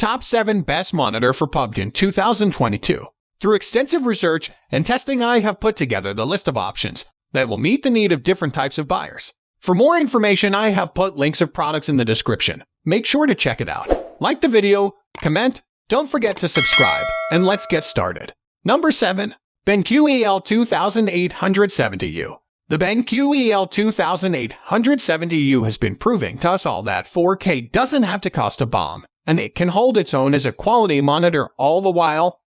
Top 7 Best Monitor for PUBG in 2022. Through extensive research and testing, I have put together the list of options that will meet the need of different types of buyers. For more information, I have put links of products in the description. Make sure to check it out. Like the video, comment, don't forget to subscribe, and let's get started. Number 7. BenQ EL2870U. The BenQ EL2870U has been proving to us all that 4K doesn't have to cost a bomb, and it can hold its own as a quality monitor all the while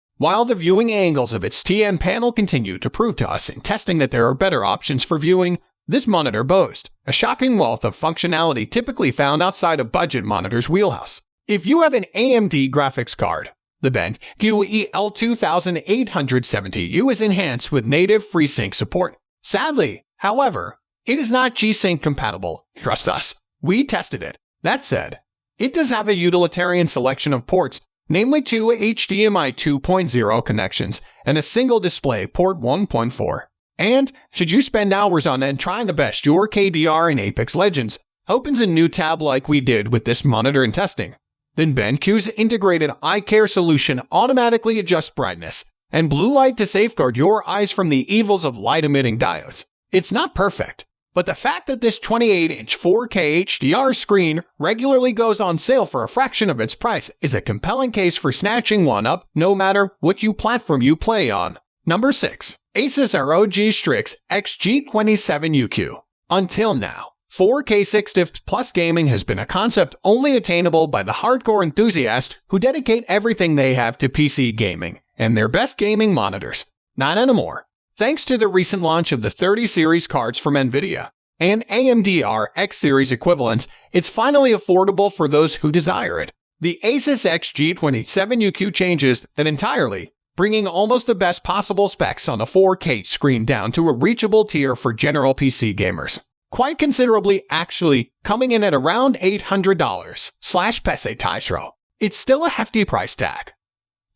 the viewing angles of its TN panel continue to prove to us in testing that there are better options for viewing. This monitor boasts a shocking wealth of functionality typically found outside a budget monitor's wheelhouse. If you have an AMD graphics card, the BenQ EL2870U is enhanced with native FreeSync support. Sadly, however, it is not G-Sync compatible. Trust us, we tested it. That said, it does have a utilitarian selection of ports, namely 2 HDMI 2.0 connections and a single display port 1.4. And, should you spend hours on end trying to best your KDR in Apex Legends, opens a new tab like we did with this monitor in testing, then BenQ's integrated eye care solution automatically adjusts brightness and blue light to safeguard your eyes from the evils of light-emitting diodes. It's not perfect, but the fact that this 28-inch 4K HDR screen regularly goes on sale for a fraction of its price is a compelling case for snatching one up no matter what platform you play on. Number 6. Asus ROG Strix XG27UQ. Until now, 4K 60 plus gaming has been a concept only attainable by the hardcore enthusiasts who dedicate everything they have to PC gaming and their best gaming monitors. Not anymore. Thanks to the recent launch of the 30 series cards from NVIDIA and AMD RX series equivalents, it's finally affordable for those who desire it. The Asus XG27UQ changes that entirely, bringing almost the best possible specs on a 4K screen down to a reachable tier for general PC gamers. Quite considerably, actually, coming in at around $800/PC. It's still a hefty price tag.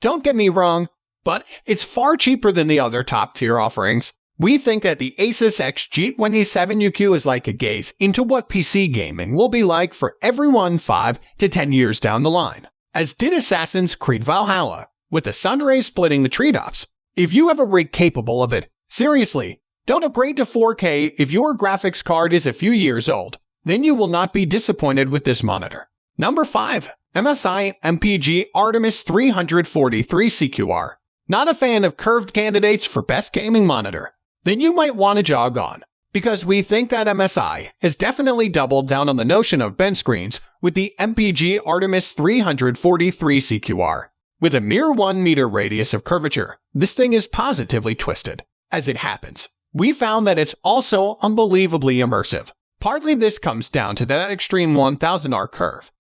Don't get me wrong, but it's far cheaper than the other top-tier offerings. We think that the Asus XG27UQ is like a gaze into what PC gaming will be like for everyone 5 to 10 years down the line, as did Assassin's Creed Valhalla, with the sun rays splitting the treetops. If you have a rig capable of it, seriously, don't upgrade to 4K if your graphics card is a few years old. Then you will not be disappointed with this monitor. Number 5. MSI MPG Artymis 343CQR. Not a fan of curved candidates for best gaming monitor? Then you might want to jog on, because we think that MSI has definitely doubled down on the notion of bench screens with the MPG Artymis 343CQR. With a mere 1 meter radius of curvature, this thing is positively twisted. As it happens, we found that it's also unbelievably immersive. Partly this comes down to that extreme 1000R curve,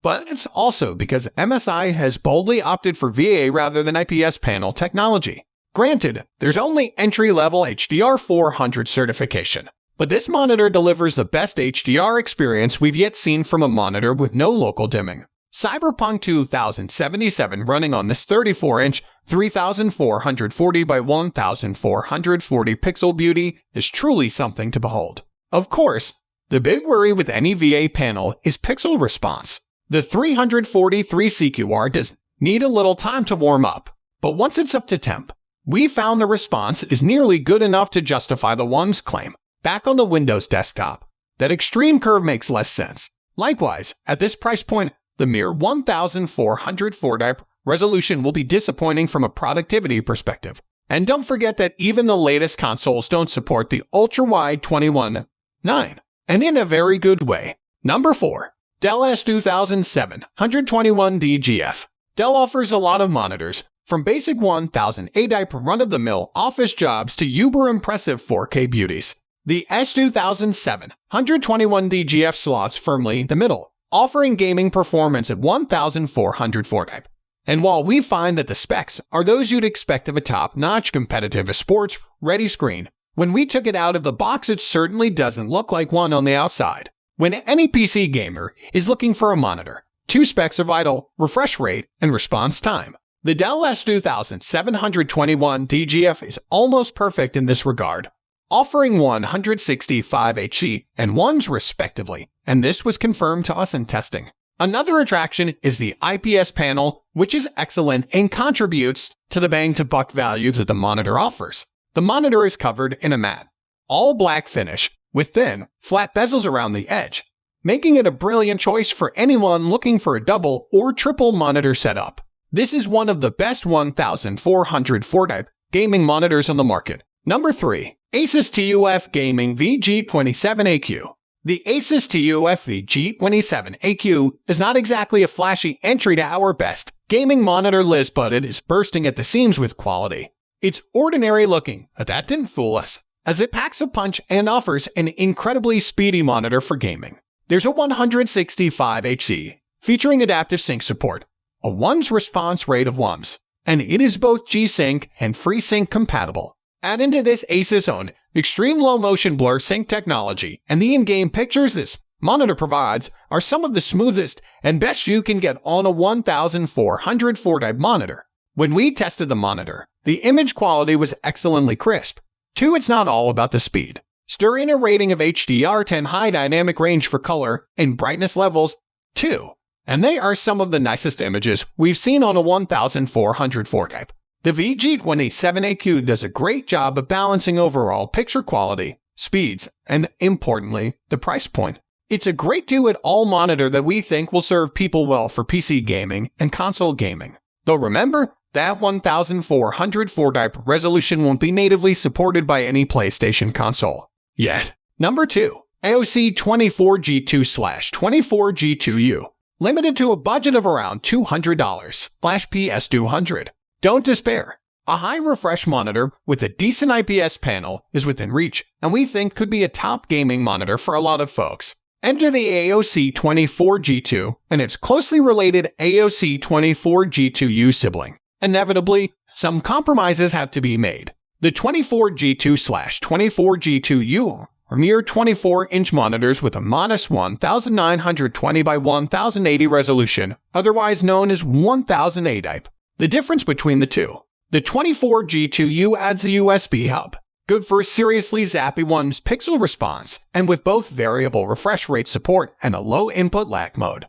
but it's also because MSI has boldly opted for VA rather than IPS panel technology. Granted, there's only entry-level HDR 400 certification, but this monitor delivers the best HDR experience we've yet seen from a monitor with no local dimming. Cyberpunk 2077 running on this 34-inch 3440 by 1440 pixel beauty is truly something to behold. Of course, the big worry with any VA panel is pixel response. The 343CQR does need a little time to warm up, but once it's up to temp, we found the response is nearly good enough to justify the one's claim. Back on the Windows desktop, that extreme curve makes less sense. Likewise, at this price point, the mere 1440 resolution will be disappointing from a productivity perspective. And don't forget that even the latest consoles don't support the ultra-wide 21:9, and in a very good way. Number 4. Dell S2721DGF. Dell offers a lot of monitors, from basic 1080p run-of-the-mill office jobs to uber impressive 4K beauties. The S2721DGF slots firmly in the middle, offering gaming performance at 1440p. And while we find that the specs are those you'd expect of a top-notch competitive sports-ready screen, when we took it out of the box it certainly doesn't look like one on the outside. When any PC gamer is looking for a monitor, 2 specs are vital: refresh rate and response time. The Dell S2721DGF is almost perfect in this regard, offering 165 Hz and 1s respectively, and this was confirmed to us in testing. Another attraction is the IPS panel, which is excellent and contributes to the bang-to-buck value that the monitor offers. The monitor is covered in a matte, all-black finish with thin, flat bezels around the edge, making it a brilliant choice for anyone looking for a double or triple monitor setup. This is one of the best 1404 type gaming monitors on the market. Number 3. Asus TUF Gaming VG27AQ. The Asus TUF VG27AQ is not exactly a flashy entry to our best gaming monitor list, but it is bursting at the seams with quality. It's ordinary looking, but that didn't fool us, as it packs a punch and offers an incredibly speedy monitor for gaming. There's a 165Hz, featuring adaptive sync support, a WUMS response rate of WUMS, and it is both G-Sync and FreeSync compatible. Add into this Asus' own extreme low motion blur sync technology, and the in-game pictures this monitor provides are some of the smoothest and best you can get on a 1404 type monitor. When we tested the monitor, the image quality was excellently crisp. 2. It's not all about the speed. Stir in a rating of HDR10 high dynamic range for color and brightness levels, 2. And they are some of the nicest images we've seen on a 1404 type. The VG27AQ does a great job of balancing overall picture quality, speeds, and, importantly, the price point. It's a great do-it-all monitor that we think will serve people well for PC gaming and console gaming. Though remember, that 1404 type resolution won't be natively supported by any PlayStation console yet. Number 2. AOC 24G2/24G2U. Limited to a budget of around $200 /PS200. Don't despair. A high refresh monitor with a decent IPS panel is within reach, and we think could be a top gaming monitor for a lot of folks. Enter the AOC 24G2 and its closely related AOC 24G2U sibling. Inevitably, some compromises have to be made. The 24G2/24G2U are mere 24-inch monitors with a modest 1920 by 1080 resolution, otherwise known as 1008 type. The difference between the two: the 24G2U adds a USB hub, good for seriously zappy one's pixel response, and with both variable refresh rate support and a low input lag mode.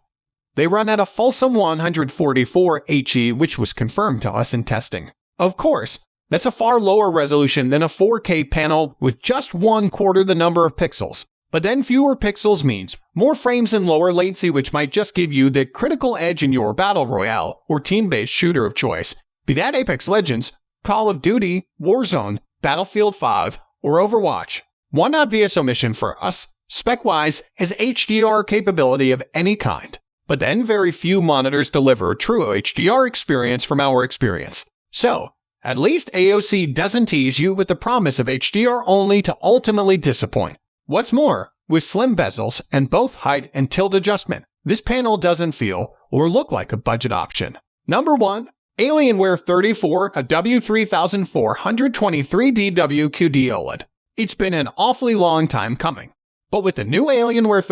They run at a fulsome 144 Hz, which was confirmed to us in testing. Of course, that's a far lower resolution than a 4K panel with just 1/4 the number of pixels. But then fewer pixels means more frames and lower latency, which might just give you the critical edge in your battle royale or team-based shooter of choice, be that Apex Legends, Call of Duty, Warzone, Battlefield 5, or Overwatch. One obvious omission for us, spec-wise, is HDR capability of any kind. But then very few monitors deliver a true HDR experience from our experience. So, at least AOC doesn't tease you with the promise of HDR only to ultimately disappoint. What's more, with slim bezels and both height and tilt adjustment, this panel doesn't feel or look like a budget option. Number 1. Alienware AW3423DW QD OLED. It's been an awfully long time coming, but with the new Alienware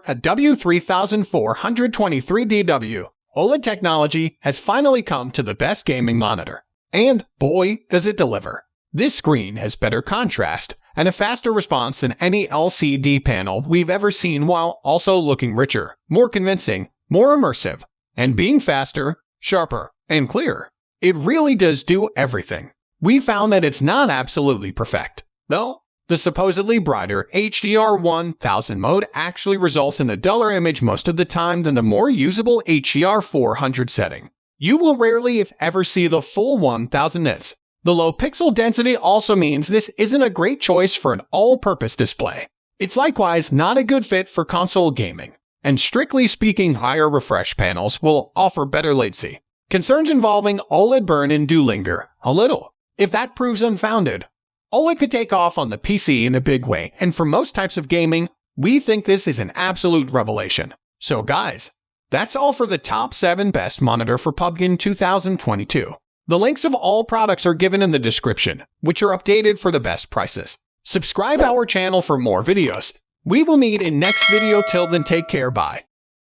AW3423DW, OLED technology has finally come to the best gaming monitor. And boy, does it deliver. This screen has better contrast and a faster response than any LCD panel we've ever seen, while also looking richer, more convincing, more immersive, and being faster, sharper, and clearer. It really does do everything. We found that it's not absolutely perfect, though. The supposedly brighter HDR 1000 mode actually results in a duller image most of the time than the more usable HDR 400 setting. You will rarely, if ever, see the full 1000 nits. The low pixel density also means this isn't a great choice for an all-purpose display. It's likewise not a good fit for console gaming, and strictly speaking, higher refresh panels will offer better latency. Concerns involving OLED burn-in do linger a little. If that proves unfounded, OLED could take off on the PC in a big way, and for most types of gaming, we think this is an absolute revelation. So guys, that's all for the top 7 best monitor for PUBG in 2022. The links of all products are given in the description, which are updated for the best prices. Subscribe our channel for more videos. We will meet in next video. Till then, take care, bye.